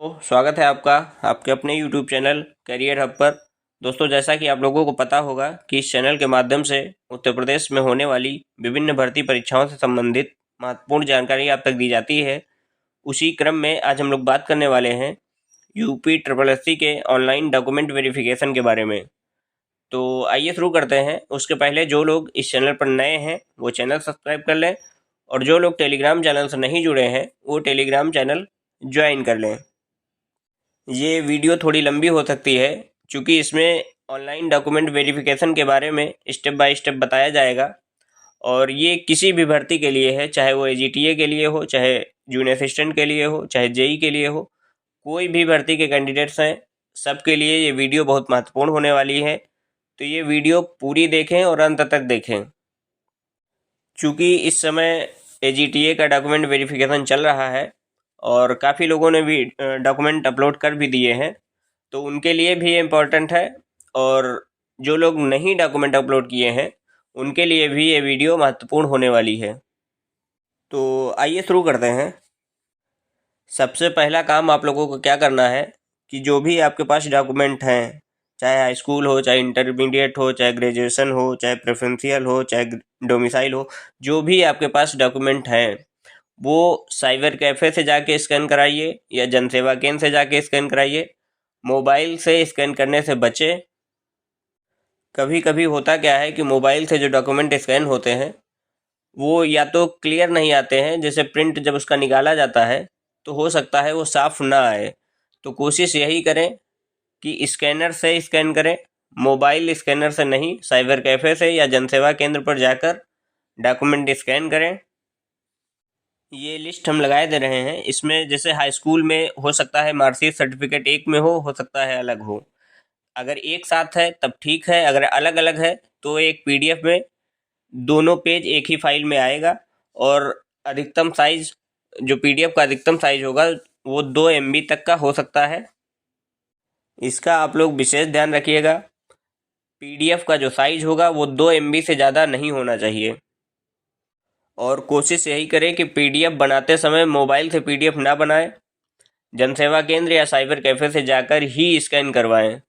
स्वागत है आपका आपके अपने YouTube चैनल करियर हब पर। दोस्तों, जैसा कि आप लोगों को पता होगा कि इस चैनल के माध्यम से उत्तर प्रदेश में होने वाली विभिन्न भर्ती परीक्षाओं से संबंधित महत्वपूर्ण जानकारी आप तक दी जाती है। उसी क्रम में आज हम लोग बात करने वाले हैं यूपी ट्रिपल एससी के ऑनलाइन डॉक्यूमेंट वेरिफिकेशन के बारे में। तो आइए शुरू करते हैं। उसके पहले जो लोग इस चैनल पर नए हैं वो चैनल सब्सक्राइब कर लें, और जो लोग टेलीग्राम चैनल से नहीं जुड़े हैं वो टेलीग्राम चैनल ज्वाइन कर लें। ये वीडियो थोड़ी लंबी हो सकती है क्योंकि इसमें ऑनलाइन डॉक्यूमेंट वेरिफिकेशन के बारे में स्टेप बाय स्टेप बताया जाएगा, और ये किसी भी भर्ती के लिए है, चाहे वो एजीटीए के लिए हो, चाहे जूनियर असिस्टेंट के लिए हो, चाहे जेई के लिए हो। कोई भी भर्ती के कैंडिडेट्स हैं, सबके लिए ये वीडियो बहुत महत्वपूर्ण होने वाली है। तो ये वीडियो पूरी देखें और अंत तक देखें, क्योंकि इस समय एजीटीए का डॉक्यूमेंट वेरिफिकेशन चल रहा है और काफ़ी लोगों ने भी डॉक्यूमेंट अपलोड कर भी दिए हैं, तो उनके लिए भी ये इम्पोर्टेंट है। और जो लोग नहीं डॉक्यूमेंट अपलोड किए हैं उनके लिए भी ये वीडियो महत्वपूर्ण होने वाली है। तो आइए शुरू करते हैं। सबसे पहला काम आप लोगों को क्या करना है कि जो भी आपके पास डॉक्यूमेंट हैं, चाहे हाई स्कूल हो, चाहे इंटरमीडिएट हो, चाहे ग्रेजुएशन हो, चाहे प्रेफरेंशियल हो, चाहे डोमिसाइल हो, जो भी आपके पास डॉक्यूमेंट हैं वो साइबर कैफ़े से जाके स्कैन कराइए या जनसेवा केंद्र से जाके स्कैन कराइए। मोबाइल से स्कैन करने से बचें। कभी कभी होता क्या है कि मोबाइल से जो डॉक्यूमेंट स्कैन होते हैं वो या तो क्लियर नहीं आते हैं, जैसे प्रिंट जब उसका निकाला जाता है तो हो सकता है वो साफ़ ना आए। तो कोशिश यही करें कि स्कैनर से स्कैन करें, मोबाइल स्कैनर से नहीं, साइबर कैफ़े से या जनसेवा केंद्र पर जाकर डॉक्यूमेंट स्कैन करें। ये लिस्ट हम लगाए दे रहे हैं। इसमें जैसे हाई स्कूल में हो सकता है मार्कशीट सर्टिफिकेट एक में हो सकता है अलग हो। अगर एक साथ है तब ठीक है, अगर अलग अलग है तो एक पीडीएफ में दोनों पेज एक ही फाइल में आएगा। और अधिकतम साइज, जो पीडीएफ का अधिकतम साइज होगा वो 2 MB तक का हो सकता है। इसका आप लोग विशेष ध्यान रखिएगा। पीडीएफ का जो साइज होगा वो 2 MB से ज़्यादा नहीं होना चाहिए। और कोशिश यही करें कि पीडीएफ बनाते समय मोबाइल से पीडीएफ ना बनाएं, जनसेवा केंद्र या साइबर कैफ़े से जाकर ही स्कैन करवाएं।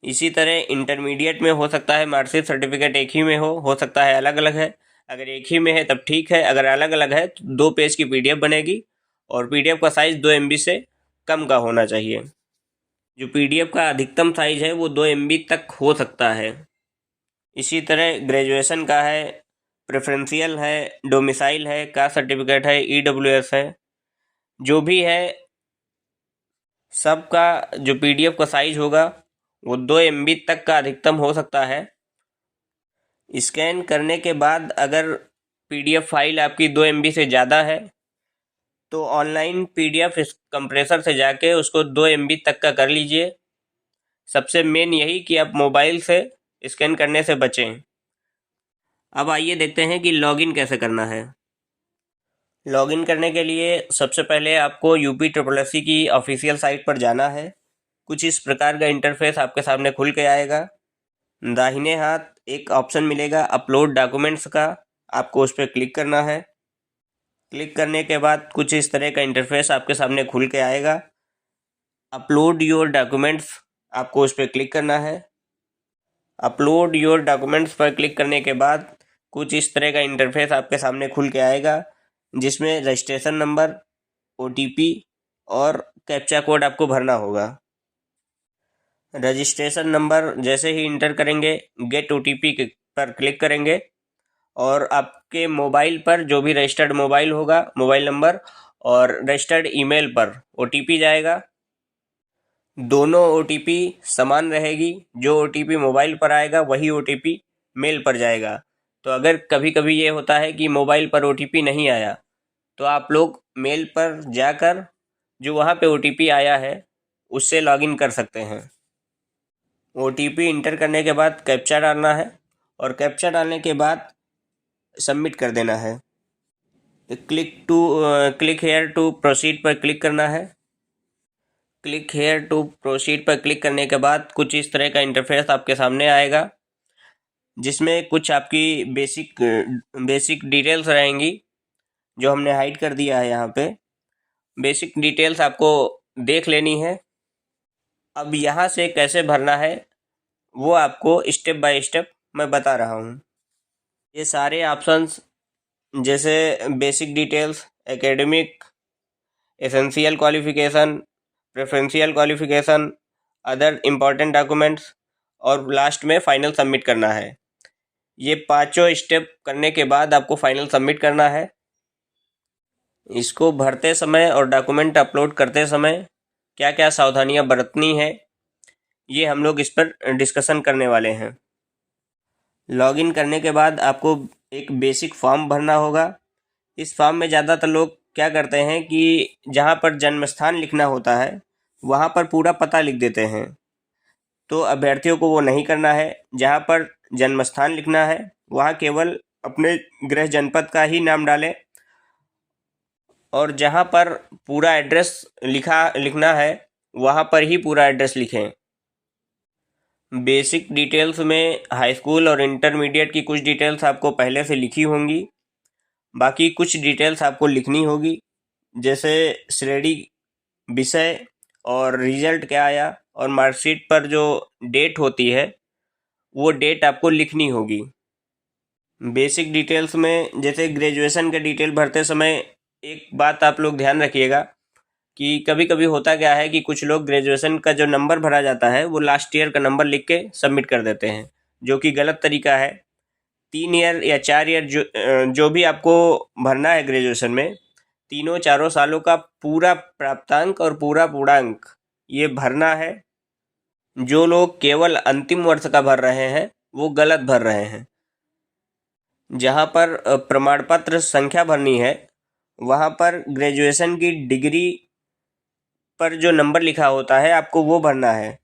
इसी तरह इंटरमीडिएट में हो सकता है मार्कशीट सर्टिफिकेट एक ही में हो सकता है अलग अलग है। अगर एक ही में है तब ठीक है, अगर अलग अलग है तो 2 पेज की पीडीएफ बनेगी और पीडीएफ का साइज़ 2 MB से कम का होना चाहिए। जो पीडीएफ का अधिकतम साइज़ है वो 2 MB तक हो सकता है। इसी तरह ग्रेजुएशन का है, प्रेफरेंशियल है, डोमिसाइल है, कास्ट सर्टिफिकेट है, EWS है, जो भी है सबका जो पीडीएफ का साइज होगा वो 2 MB तक का अधिकतम हो सकता है। स्कैन करने के बाद अगर पीडीएफ फाइल आपकी 2 MB से ज़्यादा है तो ऑनलाइन पीडीएफ कंप्रेसर से जाके उसको 2 MB तक का कर लीजिए। सबसे मेन यही कि आप मोबाइल से स्कैन करने से बचें। अब आइए देखते हैं कि लॉगिन कैसे करना है। लॉगिन करने के लिए सबसे पहले आपको यूपी ट्रिपल एससी की ऑफिशियल साइट पर जाना है। कुछ इस प्रकार का इंटरफेस आपके सामने खुल के आएगा। दाहिने हाथ एक ऑप्शन मिलेगा अपलोड डॉक्यूमेंट्स का, आपको उस पर क्लिक करना है। क्लिक करने के बाद कुछ इस तरह का इंटरफेस आपके सामने खुल के आएगा। अपलोड योर डॉक्यूमेंट्स, आपको उस पर क्लिक करना है। अपलोड योर डॉक्यूमेंट्स पर क्लिक करने के बाद कुछ इस तरह का इंटरफेस आपके सामने खुल के आएगा, जिसमें रजिस्ट्रेशन नंबर, OTP और कैप्चा कोड आपको भरना होगा। रजिस्ट्रेशन नंबर जैसे ही इंटर करेंगे गेट OTP पर क्लिक करेंगे और आपके मोबाइल पर जो भी रजिस्टर्ड मोबाइल होगा, मोबाइल नंबर और रजिस्टर्ड ईमेल पर OTP जाएगा। दोनों OTP समान रहेगी। जो OTP मोबाइल पर आएगा वही OTP मेल पर जाएगा। तो अगर कभी कभी ये होता है कि मोबाइल पर OTP नहीं आया तो आप लोग मेल पर जाकर जो वहाँ पे OTP आया है उससे लॉगिन कर सकते हैं। OTP इंटर करने के बाद कैप्चा डालना है और कैप्चा डालने के बाद सबमिट कर देना है। क्लिक हेयर टू प्रोसीड पर क्लिक करना है। क्लिक हेयर टू प्रोसीड पर क्लिक करने के बाद कुछ इस तरह का इंटरफेस आपके सामने आएगा, जिसमें कुछ आपकी बेसिक डिटेल्स रहेंगी जो हमने हाइड कर दिया है यहाँ पे। बेसिक डिटेल्स आपको देख लेनी है। अब यहाँ से कैसे भरना है वो आपको स्टेप बाय स्टेप मैं बता रहा हूँ। ये सारे ऑप्शंस जैसे basic details, academic, essential qualification, preferential qualification, other important documents और लास्ट में फाइनल सबमिट करना है। ये पांचों स्टेप करने के बाद आपको फाइनल सबमिट करना है। इसको भरते समय और डॉक्यूमेंट अपलोड करते समय क्या क्या सावधानियां बरतनी है ये हम लोग इस पर डिस्कशन करने वाले हैं। लॉगिन करने के बाद आपको एक बेसिक फॉर्म भरना होगा। इस फॉर्म में ज़्यादातर लोग क्या करते हैं कि जहाँ पर जन्म स्थान लिखना होता है वहाँ पर पूरा पता लिख देते हैं, तो अभ्यर्थियों को वो नहीं करना है। जहाँ पर जन्म स्थान लिखना है वहाँ केवल अपने गृह जनपद का ही नाम डालें और जहाँ पर पूरा एड्रेस लिखना है वहाँ पर ही पूरा एड्रेस लिखें। बेसिक डिटेल्स में हाई स्कूल और इंटरमीडिएट की कुछ डिटेल्स आपको पहले से लिखी होंगी, बाकी कुछ डिटेल्स आपको लिखनी होगी, जैसे श्रेणी, विषय और रिजल्ट क्या आया और मार्कशीट पर जो डेट होती है वो डेट आपको लिखनी होगी। बेसिक डिटेल्स में जैसे ग्रेजुएशन के डिटेल भरते समय एक बात आप लोग ध्यान रखिएगा कि कभी कभी होता क्या है कि कुछ लोग ग्रेजुएशन का जो नंबर भरा जाता है वो लास्ट ईयर का नंबर लिख के सबमिट कर देते हैं, जो कि गलत तरीका है। 3 ईयर या 4 ईयर जो भी आपको भरना है ग्रेजुएशन में, तीनों चारों सालों का पूरा प्राप्तांक और पूरा पूर्णांक ये भरना है। जो लोग केवल अंतिम वर्ष का भर रहे हैं वो गलत भर रहे हैं। जहाँ पर प्रमाण पत्र संख्या भरनी है वहाँ पर ग्रेजुएशन की डिग्री पर जो नंबर लिखा होता है आपको वो भरना है।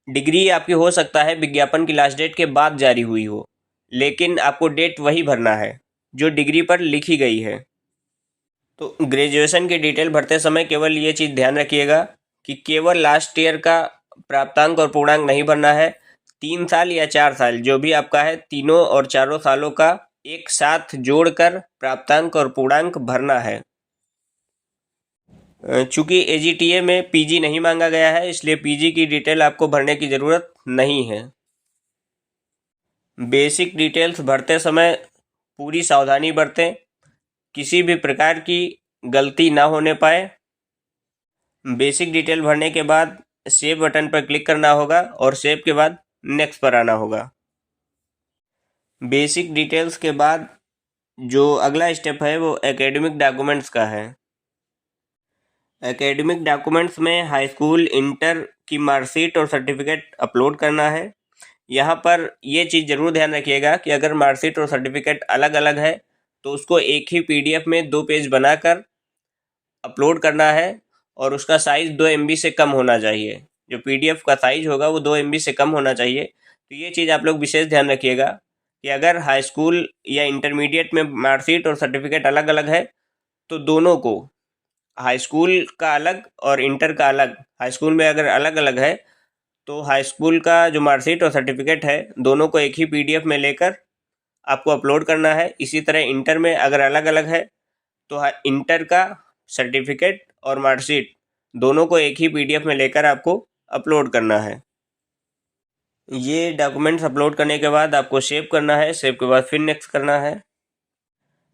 डिग्री आपकी हो सकता है विज्ञापन की लास्ट डेट के बाद जारी हुई हो, लेकिन आपको डेट वही भरना है जो डिग्री पर लिखी गई है। तो ग्रेजुएशन की डिटेल भरते समय केवल ये चीज़ ध्यान रखिएगा कि केवल लास्ट ईयर का प्राप्तांक और पूर्णांक नहीं भरना है। 3 साल या 4 साल जो भी आपका है, तीनों और चारों सालों का एक साथ जोड़कर प्राप्तांक और पूर्णांक भरना है। चूँकि एजीटीए में पीजी नहीं मांगा गया है इसलिए पीजी की डिटेल आपको भरने की ज़रूरत नहीं है। बेसिक डिटेल्स भरते समय पूरी सावधानी बरतें, किसी भी प्रकार की गलती ना होने पाए। बेसिक डिटेल भरने के बाद सेव बटन पर क्लिक करना होगा और सेव के बाद नेक्स्ट पर आना होगा। बेसिक डिटेल्स के बाद जो अगला स्टेप है वो एकेडमिक डॉक्यूमेंट्स का है। एकेडमिक डॉक्यूमेंट्स में हाई स्कूल, इंटर की मार्कशीट और सर्टिफिकेट अपलोड करना है। यहाँ पर ये चीज़ ज़रूर ध्यान रखिएगा कि अगर मार्कशीट और सर्टिफिकेट अलग अलग है तो उसको एक ही पीडीएफ में 2 पेज बनाकर अपलोड करना है और उसका साइज़ 2 MB से कम होना चाहिए। जो पीडीएफ का साइज़ होगा वो 2 MB से कम होना चाहिए। तो ये चीज़ आप लोग विशेष ध्यान रखिएगा कि अगर हाई स्कूल या इंटरमीडिएट में मार्कशीट और सर्टिफिकेट अलग अलग है तो दोनों को, हाई स्कूल का अलग और इंटर का अलग, हाई स्कूल में अगर अलग अलग है तो हाई स्कूल का जो मार्कशीट और सर्टिफिकेट है दोनों को एक ही पीडीएफ में लेकर आपको अपलोड करना है। इसी तरह इंटर में अगर अलग अलग है तो इंटर का सर्टिफिकेट और मार्कशीट दोनों को एक ही पीडीएफ में लेकर आपको अपलोड करना है। ये डॉक्यूमेंट्स अपलोड करने के बाद आपको सेव करना है। सेव के बाद फिर नेक्स्ट करना है।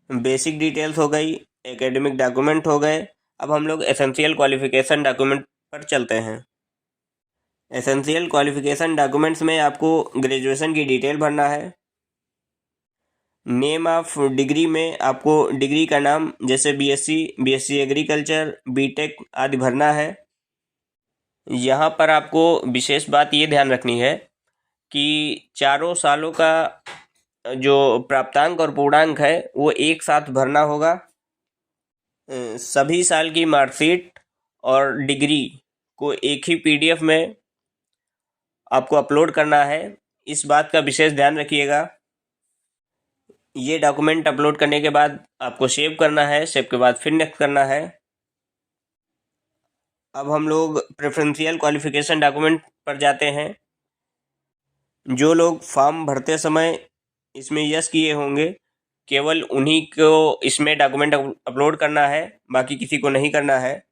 बेसिक डिटेल्स हो गई, एकेडमिक डॉक्यूमेंट हो गए। अब हम लोग एसेंशियल क्वालिफिकेशन डॉक्यूमेंट पर चलते हैं। एसेंशियल क्वालिफिकेशन डॉक्यूमेंट्स में आपको ग्रेजुएशन की डिटेल भरना है। नेम ऑफ डिग्री में आपको डिग्री का नाम जैसे बीएससी एग्रीकल्चर, बीटेक आदि भरना है। यहाँ पर आपको विशेष बात ये ध्यान रखनी है कि चारों सालों का जो प्राप्तांक और पूर्णांक है वो एक साथ भरना होगा। सभी साल की मार्कशीट और डिग्री को एक ही पीडीएफ में आपको अपलोड करना है। इस बात का विशेष ध्यान रखिएगा। ये डॉक्यूमेंट अपलोड करने के बाद आपको सेव करना है। सेव के बाद फिर नेक्स्ट करना है। अब हम लोग प्रेफरेंशियल क्वालिफिकेशन डॉक्यूमेंट पर जाते हैं। जो लोग फॉर्म भरते समय इसमें यस किए होंगे केवल उन्हीं को इसमें डॉक्यूमेंट अपलोड करना है, बाकी किसी को नहीं करना है।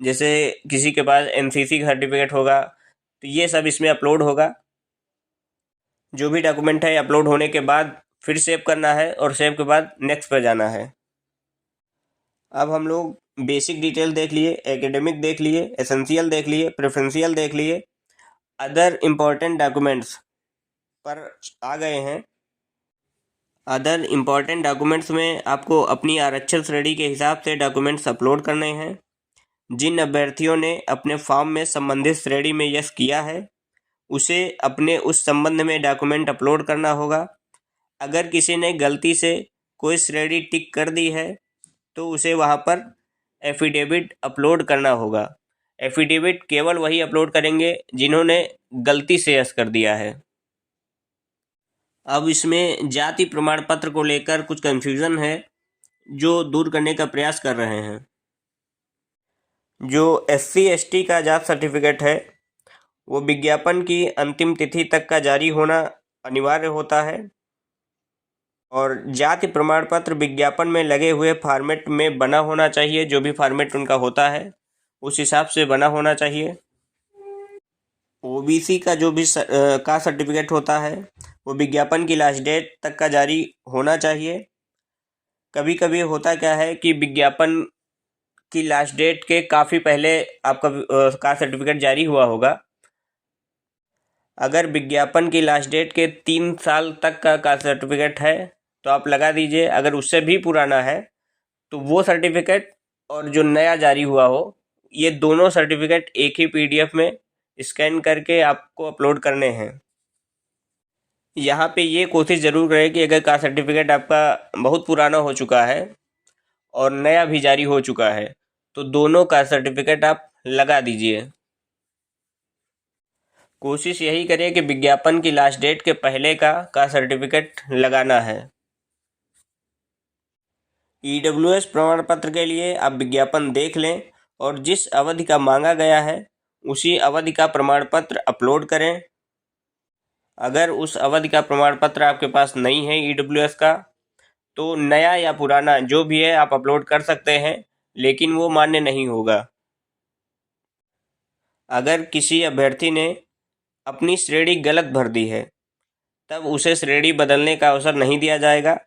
जैसे किसी के पास एनसीसी का सर्टिफिकेट होगा तो ये सब इसमें अपलोड होगा। जो भी डॉक्यूमेंट है अपलोड होने के बाद फिर सेव करना है और सेव के बाद नेक्स्ट पर जाना है। अब हम लोग बेसिक डिटेल देख लिए, एकेडमिक देख लिए, एसेंशियल देख लिए, प्रेफरेंशियल देख लिए, अदर इम्पॉर्टेंट डॉक्यूमेंट्स पर आ गए हैं। अदर इम्पॉर्टेंट डॉक्यूमेंट्स में आपको अपनी आरक्षण श्रेणी के हिसाब से डॉक्यूमेंट्स अपलोड करने हैं। जिन अभ्यर्थियों ने अपने फॉर्म में संबंधित श्रेणी में यस किया है उसे अपने उस संबंध में डॉक्यूमेंट अपलोड करना होगा। अगर किसी ने गलती से कोई श्रेणी टिक कर दी है तो उसे वहाँ पर एफिडेविट अपलोड करना होगा। एफिडेविट केवल वही अपलोड करेंगे जिन्होंने गलती से यस कर दिया है। अब इसमें जाति प्रमाण पत्र को लेकर कुछ कंफ्यूजन है जो दूर करने का प्रयास कर रहे हैं। जो SC ST का जात सर्टिफिकेट है वो विज्ञापन की अंतिम तिथि तक का जारी होना अनिवार्य होता है और जाति प्रमाण पत्र विज्ञापन में लगे हुए फॉर्मेट में बना होना चाहिए। जो भी फॉर्मेट उनका होता है उस हिसाब से बना होना चाहिए। OBC का जो भी कास्ट सर्टिफिकेट होता है वो विज्ञापन की लास्ट डेट तक का जारी होना चाहिए। कभी कभी होता क्या है कि विज्ञापन की लास्ट डेट के काफ़ी पहले आपका कास्ट सर्टिफिकेट जारी हुआ होगा। अगर विज्ञापन की लास्ट डेट के 3 साल तक का कास्ट सर्टिफिकेट है तो आप लगा दीजिए। अगर उससे भी पुराना है तो वो सर्टिफिकेट और जो नया जारी हुआ हो ये दोनों सर्टिफिकेट एक ही PDF में स्कैन करके आपको अपलोड करने हैं। यहाँ पे ये कोशिश ज़रूर करें कि अगर कास्ट सर्टिफिकेट आपका बहुत पुराना हो चुका है और नया भी जारी हो चुका है तो दोनों कास्ट सर्टिफिकेट आप लगा दीजिए। कोशिश यही करें कि विज्ञापन की लास्ट डेट के पहले का कास्ट सर्टिफिकेट लगाना है। EWS प्रमाण पत्र के लिए आप विज्ञापन देख लें और जिस अवधि का मांगा गया है उसी अवधि का प्रमाण पत्र अपलोड करें। अगर उस अवधि का प्रमाण पत्र आपके पास नहीं है EWS का तो नया या पुराना जो भी है आप अपलोड कर सकते हैं, लेकिन वो मान्य नहीं होगा। अगर किसी अभ्यर्थी ने अपनी श्रेणी गलत भर दी है तब उसे श्रेणी बदलने का अवसर नहीं दिया जाएगा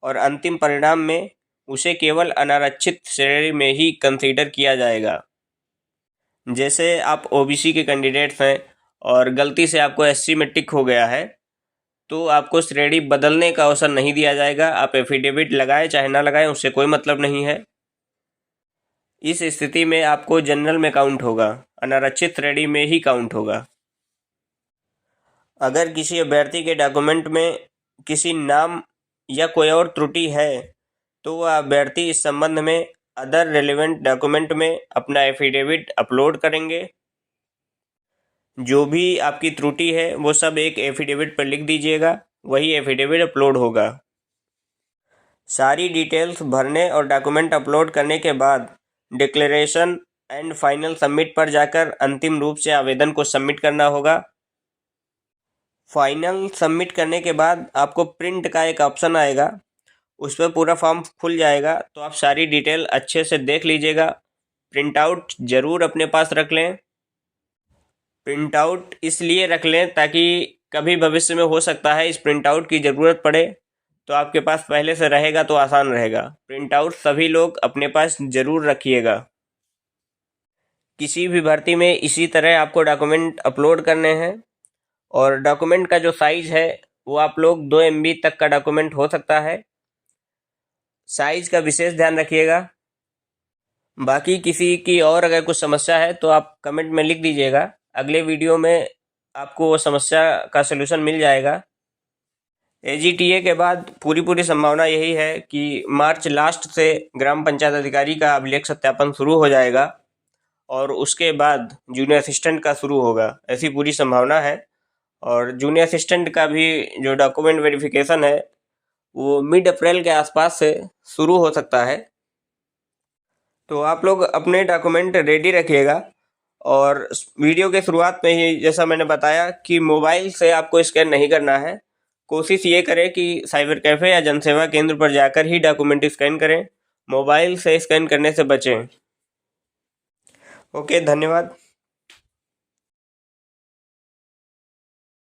और अंतिम परिणाम में उसे केवल अनारक्षित श्रेणी में ही कंसीडर किया जाएगा। जैसे आप OBC के कैंडिडेट्स हैं और गलती से आपको SC में टिक हो गया है तो आपको श्रेणी बदलने का अवसर नहीं दिया जाएगा। आप एफिडेविट लगाएं चाहे ना लगाएं उससे कोई मतलब नहीं है। इस स्थिति में आपको जनरल में काउंट होगा, अनारक्षित श्रेणी में ही काउंट होगा। अगर किसी अभ्यर्थी के डॉक्यूमेंट में किसी नाम या कोई और त्रुटि है तो वह अभ्यर्थी इस संबंध में अदर रेलेवेंट डॉक्यूमेंट में अपना एफिडेविट अपलोड करेंगे। जो भी आपकी त्रुटि है वो सब एक एफिडेविट पर लिख दीजिएगा, वही एफिडेविट अपलोड होगा। सारी डिटेल्स भरने और डॉक्यूमेंट अपलोड करने के बाद डिक्लेरेशन एंड फाइनल सबमिट पर जाकर अंतिम रूप से आवेदन को सबमिट करना होगा। फाइनल सबमिट करने के बाद आपको प्रिंट का एक ऑप्शन आएगा, उस पर पूरा फॉर्म खुल जाएगा तो आप सारी डिटेल अच्छे से देख लीजिएगा। प्रिंट आउट ज़रूर अपने पास रख लें। प्रिंट आउट इसलिए रख लें ताकि कभी भविष्य में हो सकता है इस प्रिंट आउट की ज़रूरत पड़े तो आपके पास पहले से रहेगा तो आसान रहेगा। प्रिंट आउट सभी लोग अपने पास ज़रूर रखिएगा। किसी भी भर्ती में इसी तरह आपको डॉक्यूमेंट अपलोड करने हैं और डॉक्यूमेंट का जो साइज़ है वो आप लोग 2 MB तक का डॉक्यूमेंट हो सकता है। साइज़ का विशेष ध्यान रखिएगा। बाकी किसी की और अगर कुछ समस्या है तो आप कमेंट में लिख दीजिएगा, अगले वीडियो में आपको वो समस्या का सलूशन मिल जाएगा। AGTA के बाद पूरी संभावना यही है कि मार्च लास्ट से ग्राम पंचायत अधिकारी का अभिलेख सत्यापन शुरू हो जाएगा और उसके बाद जूनियर असिस्टेंट का शुरू होगा, ऐसी पूरी संभावना है। और जूनियर असिस्टेंट का भी जो डॉक्यूमेंट वेरिफिकेशन है वो मिड अप्रैल के आसपास से शुरू हो सकता है। तो आप लोग अपने डॉक्यूमेंट रेडी रखिएगा। और वीडियो के शुरुआत में ही जैसा मैंने बताया कि मोबाइल से आपको स्कैन नहीं करना है, कोशिश ये करें कि साइबर कैफ़े या जनसेवा केंद्र पर जाकर ही डॉक्यूमेंट स्कैन करें। मोबाइल से स्कैन करने से बचें। ओके, धन्यवाद।